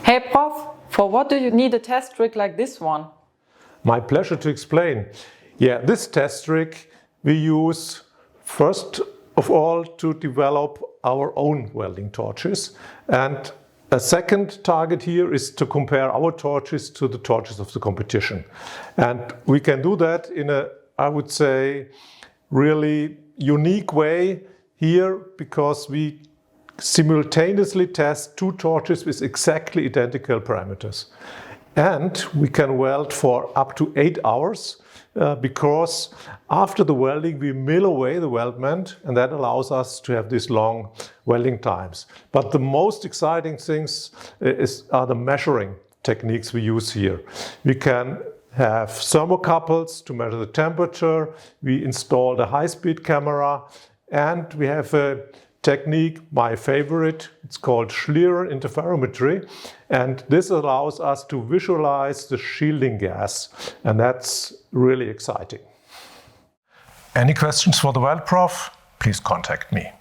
Hey Prof, for what do you need a test rig like this one? My pleasure to explain. Yeah, this test rig we use first of all to develop our own welding torches, and a second target here is to compare our torches to the torches of the competition. And we can do that in a, I would say, really unique way here, because we simultaneously test two torches with exactly identical parameters. And we can weld for up to 8 hours because after the welding we mill away the weldment, and that allows us to have these long welding times. But the most exciting things are the measuring techniques we use here. We can have thermocouples to measure the temperature, we installed a high-speed camera, and we have a technique, my favorite, it's called Schlieren interferometry, and this allows us to visualize the shielding gas, and that's really exciting. Any questions for the Weld Prof? Please contact me.